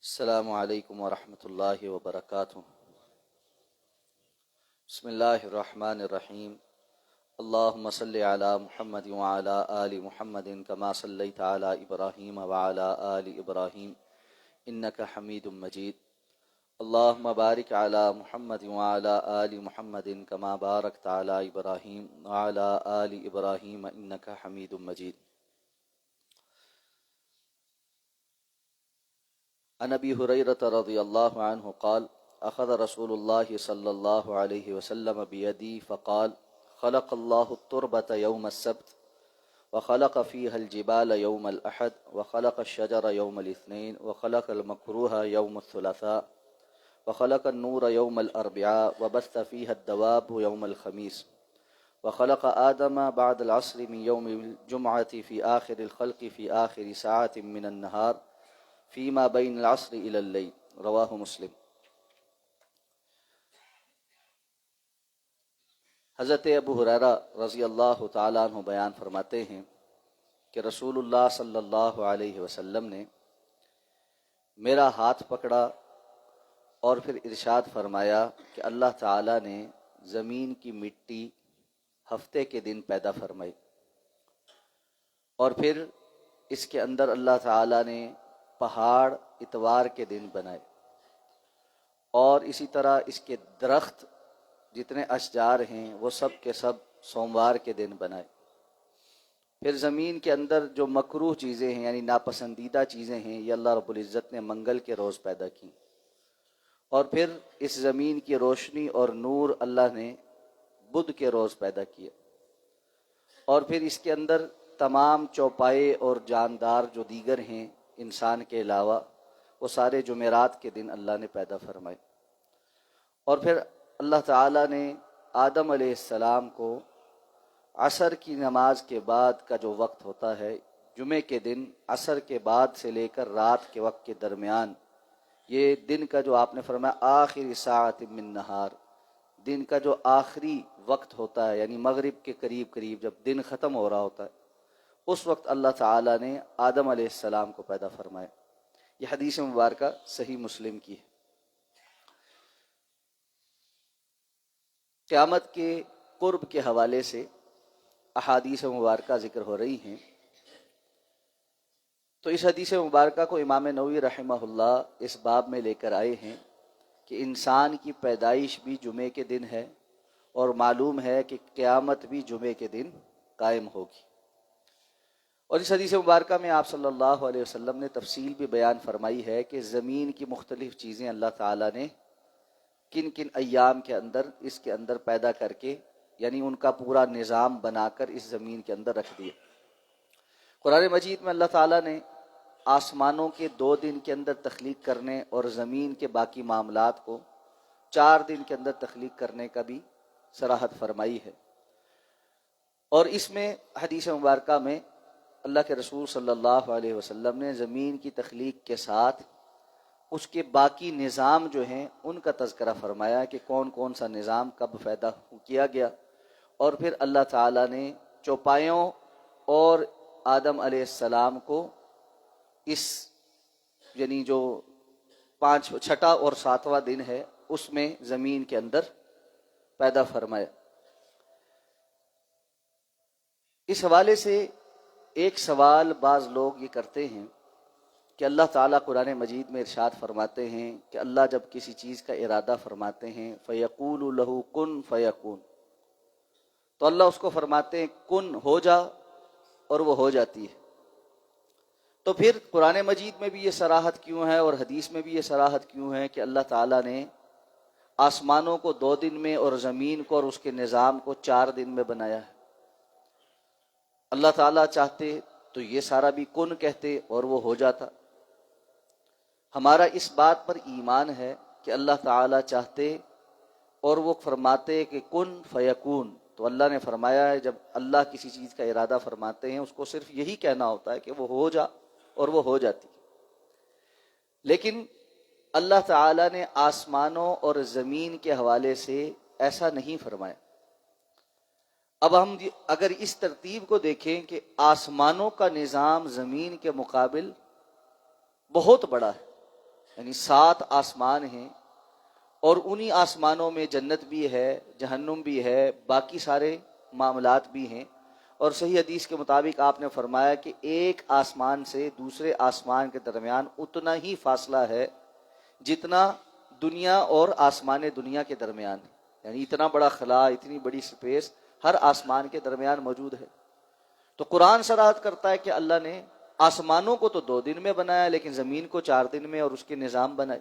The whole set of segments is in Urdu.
السلام علیکم ورحمۃ اللہ وبرکاتہ۔ بسم اللہ الرحمن الرحیم۔ اللہم صلی علی محمد وعلی آل محمد کما صلیت علی ابراہیم وعلی آل ابراہیم انک حمید مجید۔ اللہم بارک علی محمد وعلی آل محمد کما بارکت علی ابراہیم وعلی آل ابراہیم انک حمید مجید۔ عن ابی ہریرۃ رضی اللہ عنہ قال اخذ رسول اللہ صلی اللہ علیہ وسلم بیدی فقال خلق اللہ التربة يوم السبت وخلق فيها الجبال يوم الأحد وخلق الشجر يوم الاثنين وخلق المكروه يوم الثلاثاء وخلق النور يوم الأربعاء وبث فيها الدواب يوم الخميس وخلق آدم بعد العصر من يوم الجمعة في آخر الخلق في آخر ساعة من النهار فيما بين العصر إلى الليل۔ رواہ مسلم۔ حضرت ابو ہریرہ رضی اللہ تعالیٰ عنہ بیان فرماتے ہیں کہ رسول اللہ صلی اللہ علیہ وسلم نے میرا ہاتھ پکڑا اور پھر ارشاد فرمایا کہ اللہ تعالیٰ نے زمین کی مٹی ہفتے کے دن پیدا فرمائی، اور پھر اس کے اندر اللہ تعالیٰ نے پہاڑ اتوار کے دن بنائے، اور اسی طرح اس کے درخت جتنے اشجار ہیں وہ سب کے سب سوموار کے دن بنائے۔ پھر زمین کے اندر جو مکروہ چیزیں ہیں یعنی ناپسندیدہ چیزیں ہیں یہ اللہ رب العزت نے منگل کے روز پیدا کی، اور پھر اس زمین کی روشنی اور نور اللہ نے بدھ کے روز پیدا کیا، اور پھر اس کے اندر تمام چوپائے اور جاندار جو دیگر ہیں انسان کے علاوہ وہ سارے جمعرات کے دن اللہ نے پیدا فرمائے، اور پھر اللہ تعالیٰ نے آدم علیہ السلام کو عصر کی نماز کے بعد کا جو وقت ہوتا ہے جمعے کے دن عصر کے بعد سے لے کر رات کے وقت کے درمیان، یہ دن کا جو آپ نے فرمایا آخری ساعت من نہار، دن کا جو آخری وقت ہوتا ہے یعنی مغرب کے قریب قریب جب دن ختم ہو رہا ہوتا ہے اس وقت اللہ تعالیٰ نے آدم علیہ السلام کو پیدا فرمایا۔ یہ حدیث مبارکہ صحیح مسلم کی ہے۔ قیامت کے قرب کے حوالے سے احادیث مبارکہ ذکر ہو رہی ہیں، تو اس حدیث مبارکہ کو امام نووی رحمہ اللہ اس باب میں لے کر آئے ہیں کہ انسان کی پیدائش بھی جمعے کے دن ہے، اور معلوم ہے کہ قیامت بھی جمعے کے دن قائم ہوگی۔ اور اس حدیث مبارکہ میں آپ صلی اللہ علیہ وسلم نے تفصیل بھی بیان فرمائی ہے کہ زمین کی مختلف چیزیں اللہ تعالیٰ نے کن کن ایام کے اندر اس کے اندر پیدا کر کے یعنی ان کا پورا نظام بنا کر اس زمین کے اندر رکھ دیا۔ قرآن مجید میں اللہ تعالیٰ نے آسمانوں کے 2 دن کے اندر تخلیق کرنے اور زمین کے باقی معاملات کو 4 دن کے اندر تخلیق کرنے کا بھی صراحت فرمائی ہے، اور اس میں حدیث مبارکہ میں اللہ کے رسول صلی اللہ علیہ وسلم نے زمین کی تخلیق کے ساتھ اس کے باقی نظام جو ہیں ان کا تذکرہ فرمایا کہ کون کون سا نظام کب پیدا کیا گیا، اور پھر اللہ تعالیٰ نے چوپایوں اور آدم علیہ السلام کو اس یعنی جو 6واں اور 7واں دن ہے اس میں زمین کے اندر پیدا فرمایا۔ اس حوالے سے ایک سوال بعض لوگ یہ کرتے ہیں کہ اللہ تعالیٰ قرآن مجید میں ارشاد فرماتے ہیں کہ اللہ جب کسی چیز کا ارادہ فرماتے ہیں فَيَقُولُ لَهُ كُن فَيَكُونُ، تو اللہ اس کو فرماتے ہیں کن ہو جا اور وہ ہو جاتی ہے۔ تو پھر قرآن مجید میں بھی یہ صراحت کیوں ہے اور حدیث میں بھی یہ صراحت کیوں ہے کہ اللہ تعالیٰ نے آسمانوں کو 2 دن میں اور زمین کو اور اس کے نظام کو 4 دن میں بنایا ہے؟ اللہ تعالیٰ چاہتے تو یہ سارا بھی کن کہتے اور وہ ہو جاتا۔ ہمارا اس بات پر ایمان ہے کہ اللہ تعالیٰ چاہتے اور وہ فرماتے کہ کن فیکون، تو اللہ نے فرمایا ہے جب اللہ کسی چیز کا ارادہ فرماتے ہیں اس کو صرف یہی کہنا ہوتا ہے کہ وہ ہو جا اور وہ ہو جاتی۔ لیکن اللہ تعالیٰ نے آسمانوں اور زمین کے حوالے سے ایسا نہیں فرمایا۔ اب ہم اگر اس ترتیب کو دیکھیں کہ آسمانوں کا نظام زمین کے مقابل بہت بڑا ہے، یعنی 7 آسمان ہیں، اور انہی آسمانوں میں جنت بھی ہے، جہنم بھی ہے، باقی سارے معاملات بھی ہیں، اور صحیح حدیث کے مطابق آپ نے فرمایا کہ ایک آسمان سے دوسرے آسمان کے درمیان اتنا ہی فاصلہ ہے جتنا دنیا اور آسمان دنیا کے درمیان ہے، یعنی اتنا بڑا خلا، اتنی بڑی سپیس ہر آسمان کے درمیان موجود ہے۔ تو قرآن صراحت کرتا ہے کہ اللہ نے آسمانوں کو تو 2 دن میں بنایا، لیکن زمین کو 4 دن میں اور اس کے نظام بنائے۔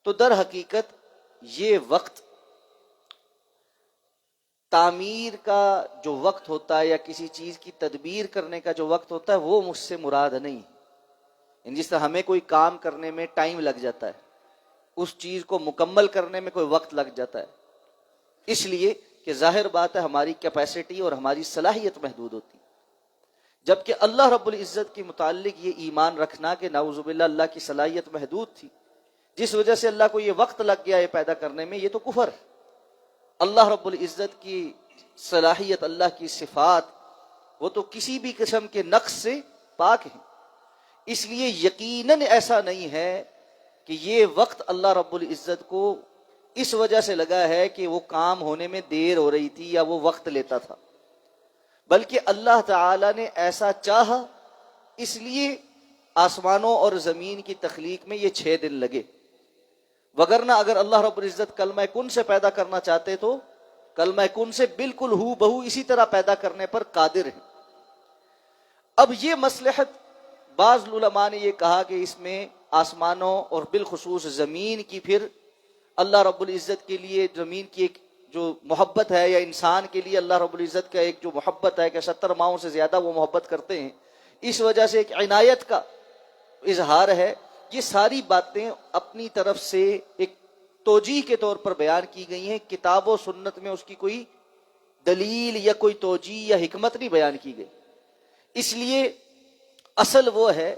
تو در حقیقت یہ وقت تعمیر کا جو وقت ہوتا ہے یا کسی چیز کی تدبیر کرنے کا جو وقت ہوتا ہے وہ مجھ سے مراد نہیں، جس طرح ہمیں کوئی کام کرنے میں ٹائم لگ جاتا ہے، اس چیز کو مکمل کرنے میں کوئی وقت لگ جاتا ہے، اس لیے کہ ظاہر بات ہے ہماری کیپیسٹی اور ہماری صلاحیت محدود ہوتی، جبکہ اللہ رب العزت کے متعلق یہ ایمان رکھنا کہ نعوذ باللہ اللہ کی صلاحیت محدود تھی، جس وجہ سے اللہ کو یہ وقت لگ گیا یہ پیدا کرنے میں، یہ تو کفر ہے۔ اللہ رب العزت کی صلاحیت، اللہ کی صفات، وہ تو کسی بھی قسم کے نقص سے پاک ہیں، اس لیے یقیناً ایسا نہیں ہے کہ یہ وقت اللہ رب العزت کو اس وجہ سے لگا ہے کہ وہ کام ہونے میں دیر ہو رہی تھی یا وہ وقت لیتا تھا، بلکہ اللہ تعالی نے ایسا چاہا، اس لیے آسمانوں اور زمین کی تخلیق میں یہ 6 دن لگے، وگرنہ اگر اللہ رب العزت کلمہ کن سے پیدا کرنا چاہتے تو کلمہ کن سے بالکل ہو بہو اسی طرح پیدا کرنے پر قادر ہیں۔ اب یہ مصلحت بعض علماء نے یہ کہا کہ اس میں آسمانوں اور بالخصوص زمین کی پھر اللہ رب العزت کے لیے زمین کی ایک جو محبت ہے، یا انسان کے لیے اللہ رب العزت کا ایک جو محبت ہے کہ 70 ماہوں سے زیادہ وہ محبت کرتے ہیں، اس وجہ سے ایک عنایت کا اظہار ہے۔ یہ ساری باتیں اپنی طرف سے ایک توجیہ کے طور پر بیان کی گئی ہیں، کتاب و سنت میں اس کی کوئی دلیل یا کوئی توجیہ یا حکمت نہیں بیان کی گئی، اس لیے اصل وہ ہے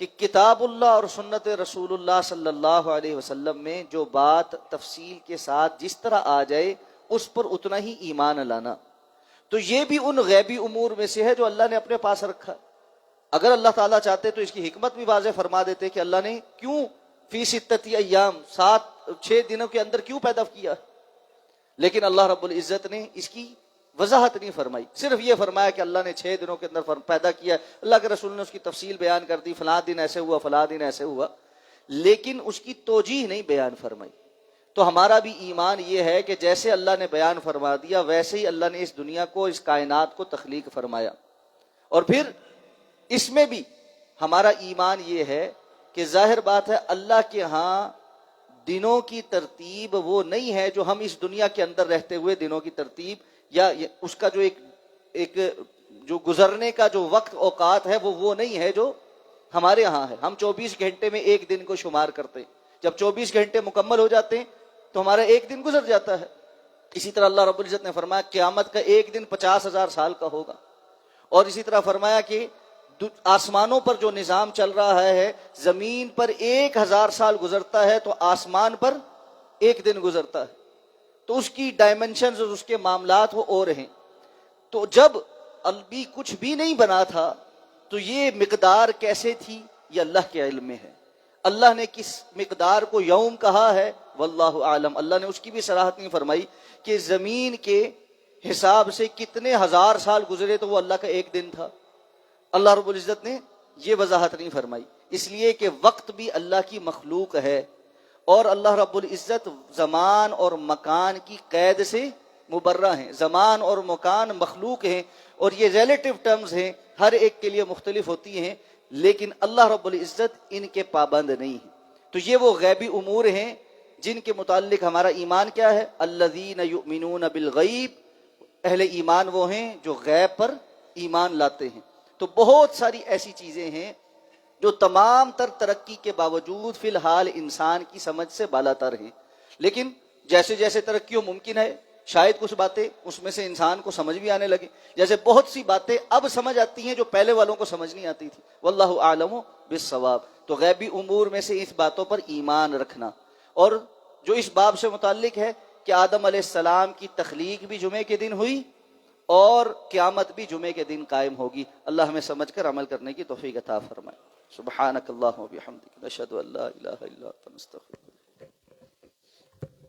کہ کتاب اللہ اور سنت رسول اللہ صلی اللہ علیہ وسلم میں جو بات تفصیل کے ساتھ جس طرح آ جائے اس پر اتنا ہی ایمان لانا، تو یہ بھی ان غیبی امور میں سے ہے جو اللہ نے اپنے پاس رکھا۔ اگر اللہ تعالیٰ چاہتے تو اس کی حکمت بھی واضح فرما دیتے کہ اللہ نے کیوں فی 6 ایام 6 دنوں کے اندر کیوں پیدا کیا، لیکن اللہ رب العزت نے اس کی وضاحت نہیں فرمائی، صرف یہ فرمایا کہ اللہ نے 6 دنوں کے اندر پیدا کیا، اللہ کے رسول نے اس کی تفصیل بیان کر دی، فلاں دن ایسے ہوا، فلاں دن ایسے ہوا، لیکن اس کی توجیہ نہیں بیان فرمائی۔ تو ہمارا بھی ایمان یہ ہے کہ جیسے اللہ نے بیان فرما دیا ویسے ہی اللہ نے اس دنیا کو، اس کائنات کو تخلیق فرمایا، اور پھر اس میں بھی ہمارا ایمان یہ ہے کہ ظاہر بات ہے اللہ کے ہاں دنوں کی ترتیب وہ نہیں ہے جو ہم اس دنیا کے اندر رہتے ہوئے دنوں کی ترتیب یا اس کا جو ایک جو گزرنے کا جو وقت اوقات ہے وہ نہیں ہے جو ہمارے ہاں ہے۔ ہم 24 گھنٹے میں ایک دن کو شمار کرتے ہیں، جب 24 گھنٹے مکمل ہو جاتے ہیں تو ہمارا ایک دن گزر جاتا ہے۔ اسی طرح اللہ رب العزت نے فرمایا قیامت کا ایک دن 50,000 سال کا ہوگا، اور اسی طرح فرمایا کہ آسمانوں پر جو نظام چل رہا ہے، زمین پر 1000 سال گزرتا ہے تو آسمان پر ایک دن گزرتا ہے، تو اس کی ڈائمنشنز اور اس کے معاملات وہ اور ہیں۔ تو جب ابھی کچھ بھی نہیں بنا تھا تو یہ مقدار کیسے تھی، یہ اللہ کے علم میں ہے۔ اللہ نے کس مقدار کو یوم کہا ہے واللہ عالم، اللہ نے اس کی بھی صراحت نہیں فرمائی کہ زمین کے حساب سے کتنے 1000 سال گزرے تو وہ اللہ کا ایک دن تھا، اللہ رب العزت نے یہ وضاحت نہیں فرمائی، اس لیے کہ وقت بھی اللہ کی مخلوق ہے، اور اللہ رب العزت زمان اور مکان کی قید سے مبرہ ہیں۔ زمان اور مکان مخلوق ہیں اور یہ ریلیٹیو ٹرمز ہیں، ہر ایک کے لیے مختلف ہوتی ہیں، لیکن اللہ رب العزت ان کے پابند نہیں ہیں۔ تو یہ وہ غیبی امور ہیں جن کے متعلق ہمارا ایمان کیا ہے، الذین یؤمنون بالغیب، اہل ایمان وہ ہیں جو غیب پر ایمان لاتے ہیں۔ تو بہت ساری ایسی چیزیں ہیں جو تمام تر ترقی کے باوجود فی الحال انسان کی سمجھ سے بالاتر ہیں، لیکن جیسے جیسے ترقی ممکن ہے شاید کچھ باتیں اس میں سے انسان کو سمجھ بھی آنے لگے، جیسے بہت سی باتیں اب سمجھ آتی ہیں جو پہلے والوں کو سمجھ نہیں آتی تھی، واللہ اعلم بالصواب۔ تو غیبی امور میں سے اس باتوں پر ایمان رکھنا، اور جو اس باب سے متعلق ہے کہ آدم علیہ السلام کی تخلیق بھی جمعے کے دن ہوئی اور قیامت بھی جمعے کے دن قائم ہوگی۔ اللہ ہمیں سمجھ کر عمل کرنے کی توفیق عطا فرمائے۔ سبحانک اللہم و بحمدک، نشہد ان لا الہ الا انت، نستغفرک۔